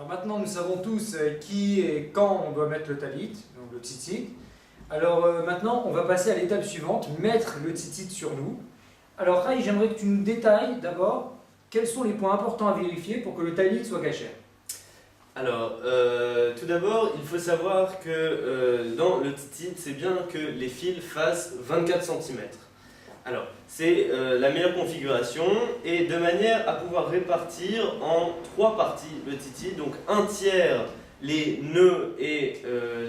Alors maintenant, nous savons tous qui et quand on doit mettre le talit, donc le tzitzit. Alors maintenant, on va passer à l'étape suivante, mettre le tzitzit sur nous. Alors Ray, j'aimerais que tu nous détailles d'abord quels sont les points importants à vérifier pour que le talit soit cachère. Alors, tout d'abord, il faut savoir que dans le tzitzit, c'est bien que les fils fassent 24 cm. Alors, c'est la meilleure configuration et de manière à pouvoir répartir en 3 parties le tzitzit. Donc, un tiers les nœuds et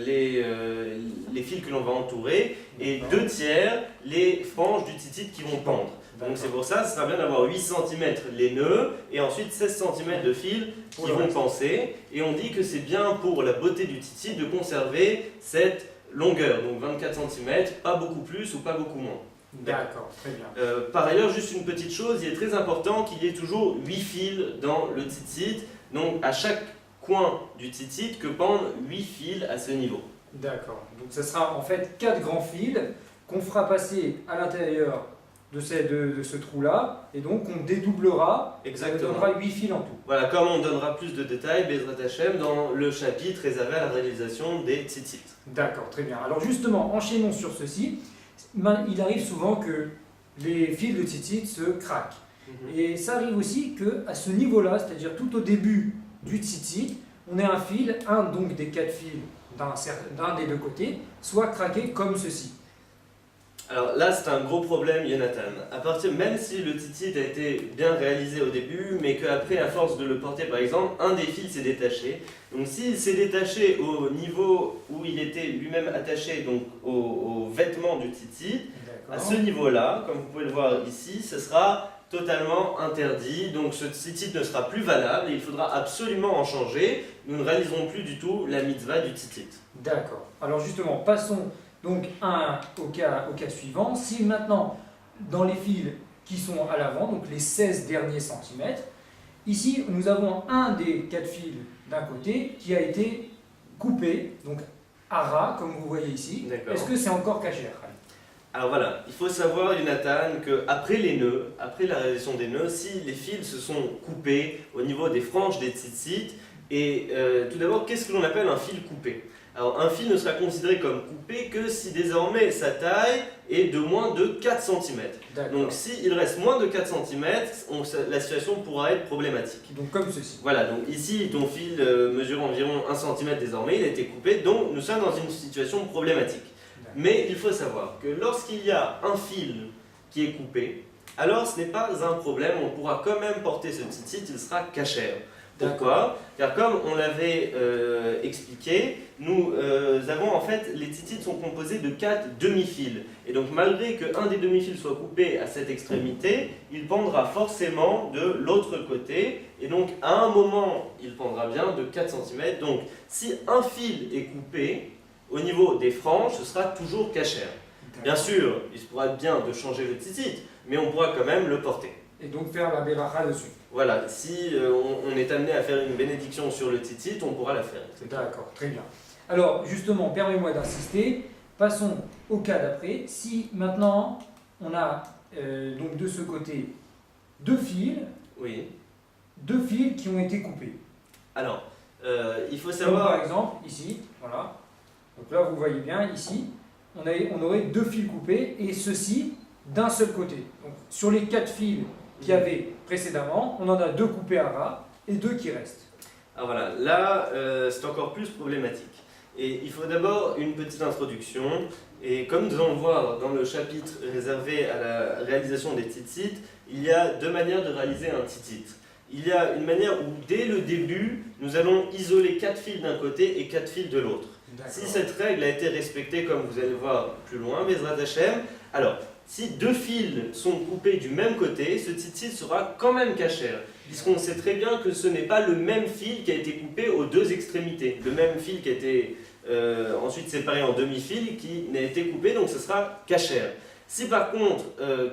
les fils que l'on va entourer et 2 tiers les franges du tzitzit qui vont pendre. Donc c'est pour ça, ce sera bien d'avoir 8 cm les nœuds et ensuite 16 cm de fils qui vont penser. Et on dit que c'est bien pour la beauté du tzitzit de conserver cette longueur, donc 24 cm, pas beaucoup plus ou pas beaucoup moins. D'accord, très bien. Par ailleurs, juste une petite chose, il est très important qu'il y ait toujours 8 fils dans le tzitzit. Donc à chaque coin du tzitzit que pendent 8 fils à ce niveau. D'accord, donc ce sera en fait 4 grands fils qu'on fera passer à l'intérieur de ce trou-là, et donc on dédoublera, exactement. On donnera 8 fils en tout. Voilà, comme on donnera plus de détails, Bezrat Hashem, dans le chapitre réservé à la réalisation des tzitzit. D'accord, très bien. Alors justement, enchaînons sur ceci. Il arrive souvent que les fils de tzitzit se craquent. Et ça arrive aussi qu'à ce niveau-là, c'est-à-dire tout au début du tzitzit, on ait un fil, donc des 4 fils d'un des deux côtés, soit craqué comme ceci. Alors là, c'est un gros problème, Jonathan. Même si le tzitzit a été bien réalisé au début, mais qu'après, à force de le porter, par exemple, un des fils s'est détaché. Donc s'il s'est détaché au niveau où il était lui-même attaché donc au vêtement du tzitzit, à ce niveau-là, comme vous pouvez le voir ici, ce sera totalement interdit. Donc ce tzitzit ne sera plus valable et il faudra absolument en changer. Nous ne réaliserons plus du tout la mitzvah du tzitzit. D'accord. Alors justement, passons donc au cas suivant. Si maintenant, dans les fils qui sont à l'avant, donc les 16 derniers centimètres, ici nous avons un des 4 fils d'un côté qui a été coupé, donc à ras, comme vous voyez ici. Est-ce que c'est encore cachère? Alors voilà, il faut savoir, Jonathan, qu'après les nœuds, après la réalisation des nœuds, si les fils se sont coupés au niveau des franges des tzitzit, et tout d'abord, qu'est-ce que l'on appelle un fil coupé? Alors un fil ne sera considéré comme coupé que si désormais sa taille est de moins de 4 cm. Donc s'il reste moins de 4 cm, la situation pourra être problématique. Donc comme ceci. Voilà, donc ici ton fil mesure environ 1 cm désormais, il a été coupé, donc nous sommes dans une situation problématique. Mais il faut savoir que lorsqu'il y a un fil qui est coupé, alors ce n'est pas un problème, on pourra quand même porter ce tzitzit, il sera cachère. Pourquoi? Car comme on l'avait expliqué, nous avons en fait, les tzitzit sont composés de 4 demi-fils. Et donc malgré qu'un des demi-fils soit coupé à cette extrémité, il pendra forcément de l'autre côté. Et donc à un moment, il pendra bien de 4 cm. Donc si un fil est coupé, au niveau des franges, ce sera toujours cachère. Bien sûr, il se pourra bien de changer le tzitzit, mais on pourra quand même le porter. Et donc faire la beracha dessus. Voilà, si on est amené à faire une bénédiction sur le tzitzit, on pourra la faire. D'accord, très bien. Alors justement, permets-moi d'insister, passons au cas d'après. Si maintenant on a donc de ce côté 2 fils, oui. 2 fils qui ont été coupés. Alors, il faut savoir... Comme par exemple, ici, voilà. Donc là, vous voyez bien, ici, on aurait 2 fils coupés, et ceci d'un seul côté. Donc, sur les 4 fils qu'il y avait précédemment, on en a 2 coupés à ras, et 2 qui restent. Alors voilà, là, c'est encore plus problématique. Et il faut d'abord une petite introduction, et comme nous allons le voir dans le chapitre réservé à la réalisation des tzitzit, il y a 2 manières de réaliser un tzitzit. Il y a une manière où, dès le début, nous allons isoler 4 fils d'un côté et 4 fils de l'autre. Si cette règle a été respectée, comme vous allez le voir plus loin, Bezrat Hashem, alors, si 2 fils sont coupés du même côté, ce tzitzit sera quand même cachère, puisqu'on sait très bien que ce n'est pas le même fil qui a été coupé aux 2 extrémités, le même fil qui a été ensuite séparé en demi-fils qui n'a été coupé, donc ce sera cachère. Si par contre,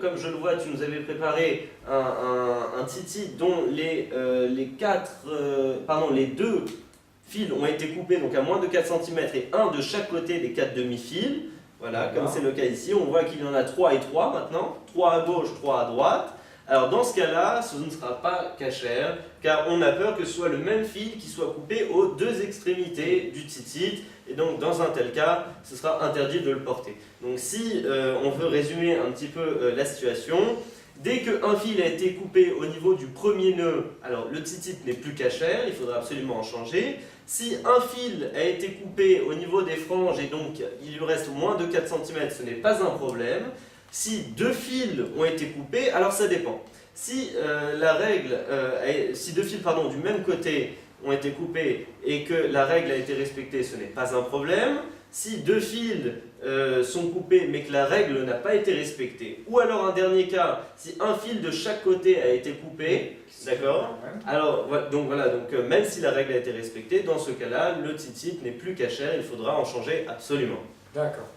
comme je le vois, tu nous avais préparé un tzitzit dont les 2 fils ont été coupés donc à moins de 4 cm et un de chaque côté des 4 demi-fils, voilà, comme c'est le cas ici, on voit qu'il y en a 3 et 3 maintenant, 3 à gauche, 3 à droite. Alors dans ce cas-là, ce ne sera pas cachère, car on a peur que ce soit le même fil qui soit coupé aux deux extrémités du titit, et donc dans un tel cas, ce sera interdit de le porter. Donc si on veut résumer un petit peu la situation, dès qu'un fil a été coupé au niveau du premier nœud, alors le titit n'est plus cachère, il faudra absolument en changer. Si un fil a été coupé au niveau des franges et donc il lui reste moins de 4 cm, ce n'est pas un problème. Si deux fils ont été coupés, alors ça dépend. Si si deux fils du même côté ont été coupés et que la règle a été respectée, ce n'est pas un problème. Si deux fils sont coupés mais que la règle n'a pas été respectée, ou alors un dernier cas, si un fil de chaque côté a été coupé, d'accord? Alors donc même si la règle a été respectée, dans ce cas-là, le titit n'est plus cachère, il faudra en changer absolument. D'accord.